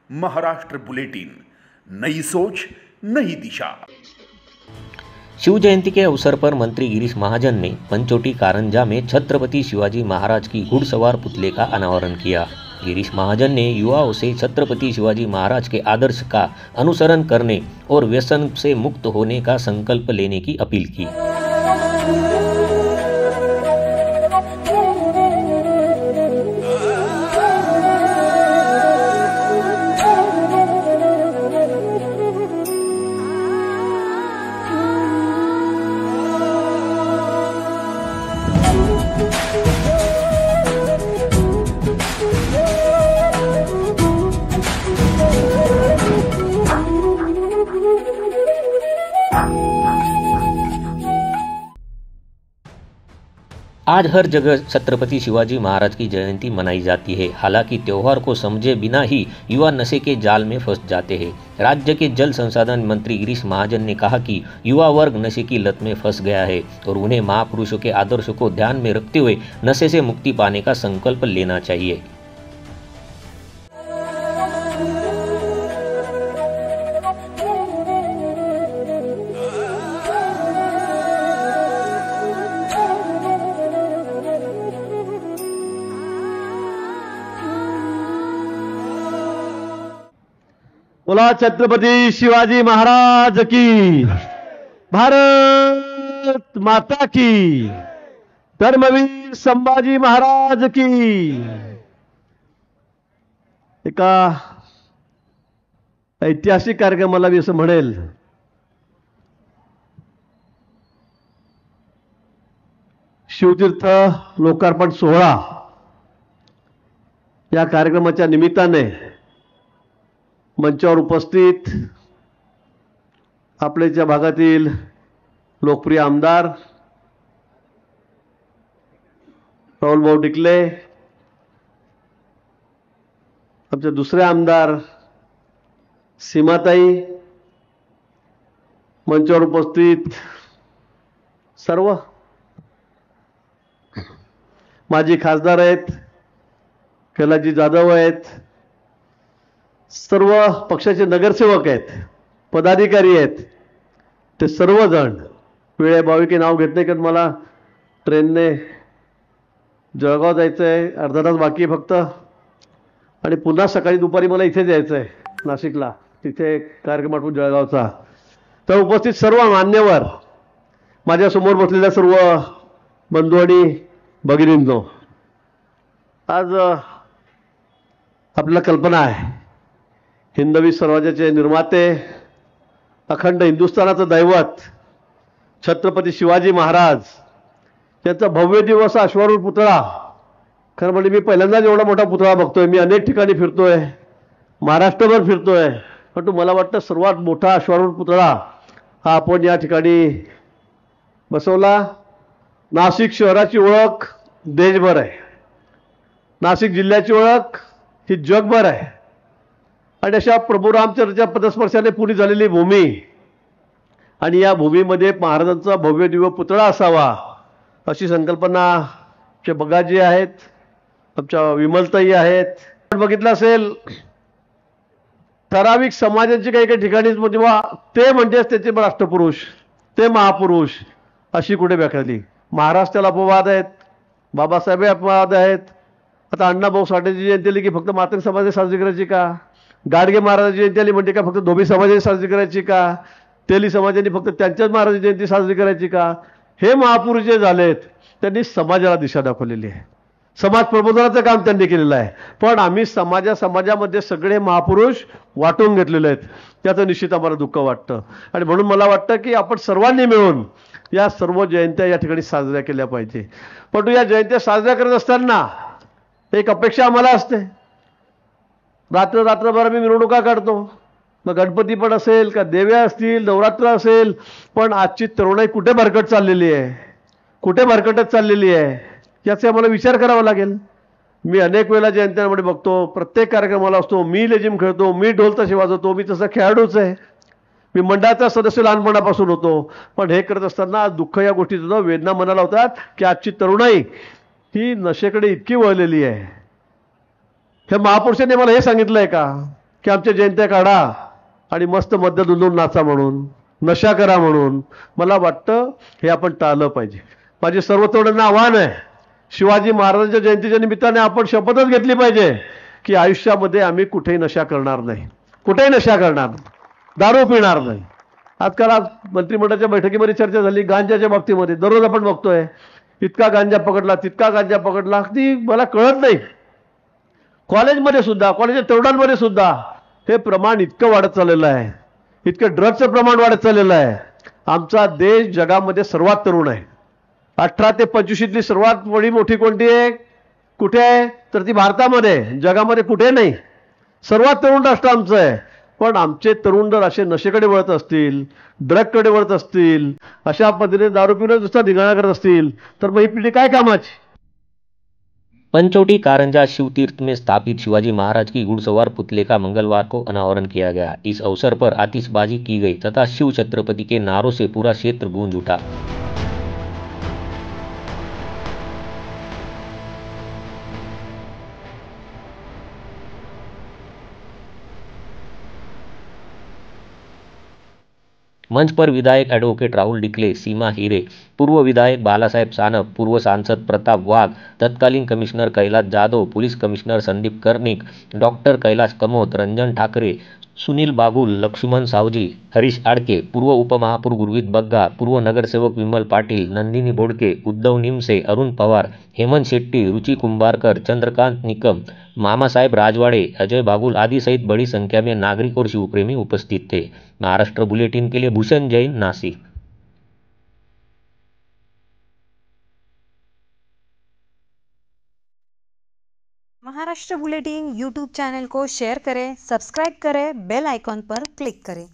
Maharashtra bulletin, नई सोच नई दिशा। शिव जयंती के अवसर पर मंत्री गिरीश महाजन ने पंचोटी कारंजा में छत्रपति शिवाजी महाराज की घुड़सवार पुतले का अनावरण किया। गिरीश महाजन ने युवाओं से छत्रपति शिवाजी महाराज के आदर्श का अनुसरण करने और व्यसन से मुक्त होने का संकल्प लेने की अपील की। आज हर जगह छत्रपति शिवाजी महाराज की जयंती मनाई जाती है। हालांकि त्योहार को समझे बिना ही युवा नशे के जाल में फंस जाते हैं। राज्य के जल संसाधन मंत्री गिरीश महाजन ने कहा कि युवा वर्ग नशे की लत में फंस गया है और उन्हें महापुरुषों के आदर्शों को ध्यान में रखते हुए नशे से मुक्ति पाने का संकल्प लेना चाहिए। बोला छत्रपति शिवाजी महाराज की, भारत माता की, धर्मवीर संभाजी महाराज की। एका ऐतिहासिक कार्यक्रमाला मी असं म्हणेल, शिवतीर्थ लोकार्पण सोहळा या कार्यक्रमाच्या निमित्ताने मंचावर उपस्थित आपल्या भागातील लोकप्रिय आमदार राहुल भाऊ डिकले, आमचे दुसरे आमदार सीमाताई, मंचावर उपस्थित सर्व माजी खासदार आहेत, कैलासजी जाधव आहेत, सर्व पक्षाचे नगरसेवक आहेत, पदाधिकारी आहेत, ते सर्वजण वेळेअभावी की नाव घेत नाही, कारण मला ट्रेनने जळगाव जायचं आहे, अर्धा तास बाकी आहे फक्त, आणि पुन्हा सकाळी दुपारी मला इथे जायचं आहे नाशिकला, तिथे कार्यक्रम आठवून जळगावचा। तर उपस्थित सर्व मान्यवर, माझ्यासमोर बसलेल्या सर्व बंधू आणि भगिनींनो, आज आपल्याला कल्पना आहे, हिंदवी स्वराज्याचे निर्माते, अखंड हिंदुस्थानाचं दैवत छत्रपती शिवाजी महाराज यांचा भव्य दिवस अश्वारूढ पुतळा, खरं म्हणजे मी पहिल्यांदाच एवढा मोठा पुतळा बघतोय। मी अनेक ठिकाणी फिरतोय, महाराष्ट्रभर फिरतोय, पण मला वाटतं सर्वात मोठा अश्वारूढ पुतळा हा आपण या ठिकाणी बसवला। नाशिक शहराची ओळख देशभर आहे, नाशिक जिल्ह्याची ओळख ही जगभर आहे, आणि अशा प्रभू रामचंद्राच्या पदस्पर्शाने पुरी झालेली भूमी, आणि या भूमीमध्ये महाराजांचा भव्य दिव्य पुतळा असावा अशी संकल्पना आमचे बगाजी आहेत, आमच्या विमलताई आहेत। बघितलं असेल, ठराविक समाजाची काही काही ठिकाणी ते म्हणतेच त्याचे राष्ट्रपुरुष, ते महापुरुष अशी कुठे व्याख्या। महाराष्ट्राला अपवाद आहेत, बाबासाहेब अपवाद आहेत। आता अण्णाभाऊ साठेची जयंती आली की फक्त मातंग समाजाने साजरी करायची का? गाडगे महाराजांची जयंती आली म्हणजे का फक्त धोबी समाजाने साजरी करायची का? तेली समाजाने फक्त त्यांच्याच महाराजांची जयंती साजरी करायची का? हे महापुरुष जे झालेत त्यांनी समाजाला दिशा दाखवलेली आहे, समाज प्रबोधनाचं काम त्यांनी केलेलं आहे, पण आम्ही समाजामध्ये सगळे महापुरुष वाटून घेतलेले आहेत, त्याचं निश्चित आम्हाला दुःख वाटतं। आणि म्हणून मला वाटतं की आपण सर्वांनी मिळून या सर्व जयंत्या या ठिकाणी साजऱ्या केल्या पाहिजे। पण या जयंत्या साजऱ्या करत असताना एक अपेक्षा आम्हाला असते, रात्रभर आम्ही मिरवणुका काढतो, मग गणपती पण असेल का देव्या असतील, नवरात्र असेल, पण आजची तरुणाई कुठे भरकट चाललेली आहे, कुठे भरकटत चाललेली आहे याचा आम्हाला विचार करावा लागेल। मी अनेक वेळा जयंत्यांमध्ये बघतो, प्रत्येक कार्यक्रमाला असतो, मी लेझिम खेळतो, मी ढोल ताशे वाजवतो, मी तसा खेळाडूच आहे, मी मंडळाचा सदस्य लहानपणापासून होतो, पण हे करत असताना दुःख या गोष्टीचं वेदना मनाला होतात की आजची तरुणाई ही नशेकडे इतकी वळलेली आहे। हे महापुरुषांनी मला हे सांगितलंय का? की आमच्या जयंत्या काढा आणि मस्त मद्य दुधून नाचा म्हणून, नशा करा म्हणून. मला वाटतं हे आपण टाळलं पाहिजे. माझे सर्व तरुणांना आव्हान आहे, शिवाजी महाराजांच्या जयंतीच्या निमित्ताने आपण शपथच घेतली पाहिजे की आयुष्यामध्ये आम्ही कुठेही नशा करणार नाही, कुठेही नशा करणार नाही, दारू पिणार नाही. आजकाल मंत्रिमंडळाच्या बैठकीमध्ये चर्चा झाली गांजाच्या बाबतीमध्ये. दररोज आपण बघतोय इतका गांजा पकडला, तितका गांजा पकडला. अगदी मला कळत नाही, कॉलेजमध्ये सुद्धा, कॉलेजच्या तरुणांमध्ये सुद्धा हे प्रमाण इतकं वाढत चाललेलं आहे, इतकं ड्रग्सचं प्रमाण वाढत चाललेलं आहे. आमचा देश जगामध्ये सर्वात तरुण आहे. 18 ते 25 सर्वात मोठी कोणती आहे, कुठे आहे, तर ती भारतामध्ये, जगामध्ये कुठे नाही. सर्वात तरुण राष्ट्र आमचं आहे. पण आमचे तरुण जर असे नशेकडे वळत असतील, ड्रगकडे वळत असतील, अशा पद्धतीने दारू पिऊन नुसता धिंगाणा करत असतील, तर मग ही पिढी काय कामाची. पंचवटी कारंजा शिवतीर्थ में स्थापित शिवाजी महाराज की घुड़सवार पुतले का मंगलवार को अनावरण किया गया। इस अवसर पर आतिशबाजी की गई तथा शिव छत्रपति के नारों से पूरा क्षेत्र गूंज उठा। मंच पर विधायक एडवोकेट राहुल डिकले, सीमा हीरे, पूर्व विधायक बालासाहेब सानप, पूर्व सांसद प्रताप वाघ, तत्कालीन commissioner Kailash Jadhav, police commissioner Sandeep Karnik, doctor Kailash Kamot, Ranjan Thackeray, Sunil Bagul, Laxman Sawji, Harish Adke, पूर्व उपमहापौर गुरवीत बग्गा, पूर्व नगरसेवक विमल पाटिल, नंदिनी बोडके, उद्धव निमसे, अरुण पवार, हेमंत शेट्टी, रुचि कुंभारकर, चंद्रकांत निकम, मामा साहेब राजवाड़े, अजय बाबुल आदि सहित बड़ी संख्या में नागरिक और शिवप्रेमी उपस्थित थे। महाराष्ट्र बुलेटिन के लिए Bhushan Jain, Nashik. Maharashtra bulletin YouTube channel को शेयर करें, सब्सक्राइब करें, बेल आइकॉन पर क्लिक करें।